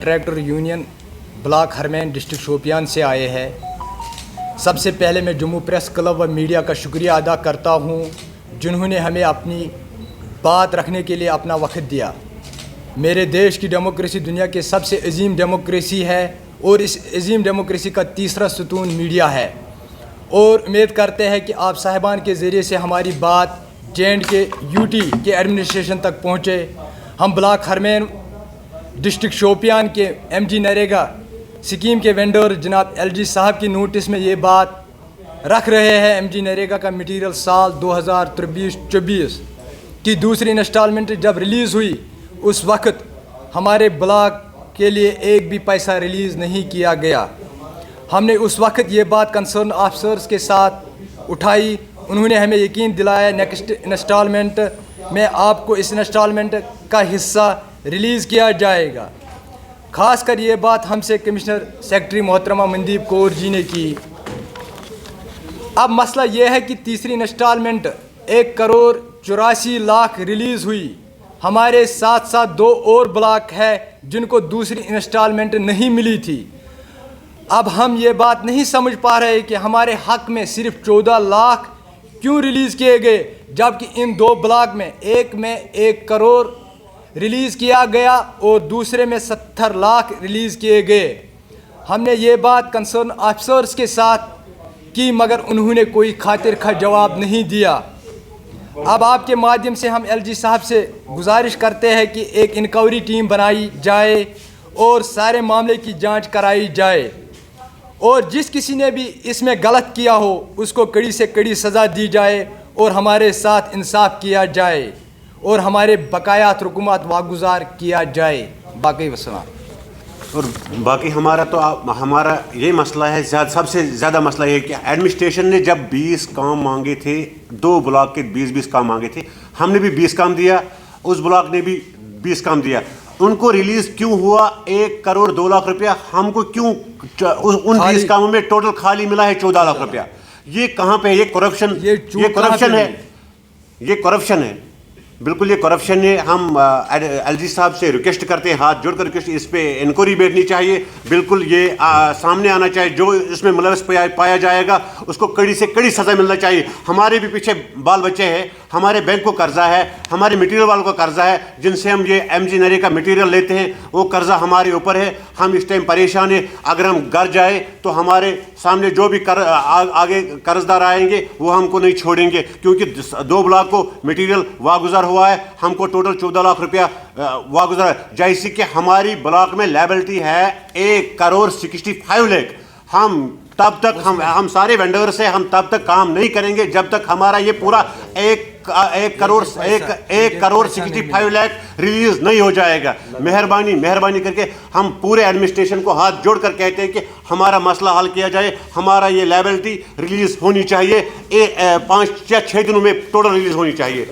Tractor union block Harman district Shopian से आए हैं। सबसे पहले मैं जम्मू प्रेस क्लब व मीडिया का शुक्रिया अदा करता हूं जिन्होंने हमें अपनी बात रखने के लिए अपना वक्त दिया। मेरे देश की डेमोक्रेसी दुनिया के सबसे अजीम डेमोक्रेसी है और इस अजीम डेमोक्रेसी का तीसरा सतून मीडिया है और उम्मीद करते हैं कि आप साहिबान के ज़रिए से हमारी बात JND के UT के एडमिनिस्ट्रेशन तक पहुँचे। हम ब्लॉक हरमैन डिस्ट्रिक्ट शोपियान के MG नरेगा स्कीम के वेंडर जनाब LG साहब की नोटिस में ये बात रख रहे हैं। MG नरेगा का मटेरियल साल 2023-24 की दूसरी इंस्टॉलमेंट जब रिलीज़ हुई उस वक्त हमारे ब्लॉक के लिए एक भी पैसा रिलीज़ नहीं किया गया। हमने उस वक्त ये बात कंसर्न ऑफिसर्स के साथ उठाई। उन्होंने हमें यकीन दिलाया नेक्स्ट इंस्टॉलमेंट में आपको इस इंस्टॉलमेंट का हिस्सा रिलीज़ किया जाएगा। ख़ास कर ये बात हमसे कमिश्नर सेक्रेटरी मोहतरमा मनदीप कौर जी ने की। अब मसला ये है कि तीसरी इंस्टॉलमेंट 1,84,00,000 रिलीज़ हुई। हमारे साथ साथ 2 और ब्लॉक है जिनको दूसरी इंस्टॉलमेंट नहीं मिली थी। अब हम ये बात नहीं समझ पा रहे कि हमारे हक़ में सिर्फ 14 लाख क्यों रिलीज़ किए गए, जबकि इन 2 ब्लॉक में एक में 1 करोड़ रिलीज़ किया गया और दूसरे में 70 लाख रिलीज़ किए गए। हमने ये बात कंसर्न ऑफिसर्स के साथ की मगर उन्होंने कोई खातिर खा जवाब नहीं दिया। अब आपके माध्यम से हम LG साहब से गुजारिश करते हैं कि एक इंक्वायरी टीम बनाई जाए और सारे मामले की जांच कराई जाए और जिस किसी ने भी इसमें गलत किया हो उसको कड़ी से कड़ी सज़ा दी जाए और हमारे साथ इंसाफ किया जाए और हमारे बकायात रुकुमात वागुजार किया जाए। बाकी वसलाम। और बाकी हमारा ये मसला है, सबसे ज़्यादा मसला ये है कि एडमिनिस्ट्रेशन ने जब 20 काम मांगे थे, 2 ब्लॉक के 20-20 काम मांगे थे, हमने भी 20 काम दिया, उस ब्लॉक ने भी 20 काम दिया। उनको रिलीज़ क्यों हुआ 1,02,00,000 रुपया, हमको क्यों उन 20 कामों में टोटल खाली मिला है 14 लाख रुपया? ये कहाँ पे? ये करप्शन है, बिल्कुल ये करप्शन है। हम LG साहब से रिक्वेस्ट करते हैं, हाथ जोड़कर रिक्वेस्ट, इस पे इंक्वायरी बैठनी चाहिए। बिल्कुल ये सामने आना चाहिए, जो इसमें मुलविस पाया जाएगा उसको कड़ी से कड़ी सज़ा मिलना चाहिए। हमारे भी पीछे बाल बच्चे हैं, हमारे बैंक को कर्जा है, हमारे मटेरियल वालों का कर्जा है, जिनसे हम ये MG नरेगा मटेरियल लेते हैं, वो कर्जा हमारे ऊपर है। हम इस टाइम परेशान हैं। अगर हम घर जाए तो हमारे सामने जो भी आगे कर्जदार आएंगे वो हमको नहीं छोड़ेंगे, क्योंकि 2 ब्लॉक को मटेरियल वागुजार हुआ है, हमको टोटल 14 लाख रुपया वागुजार। जैसे कि हमारी ब्लॉक में लायबिलिटी है 1,65,00,000। हम सारे वेंडर से हम तब तक काम नहीं करेंगे जब तक हमारा ये पूरा 1,65,00,000 रिलीज नहीं हो जाएगा। मेहरबानी करके हम पूरे एडमिनिस्ट्रेशन को हाथ जोड़कर कहते हैं कि हमारा मसला हल किया जाए, हमारा ये लायबिलिटी रिलीज होनी चाहिए, 5 या 6 दिनों में टोटल रिलीज होनी चाहिए।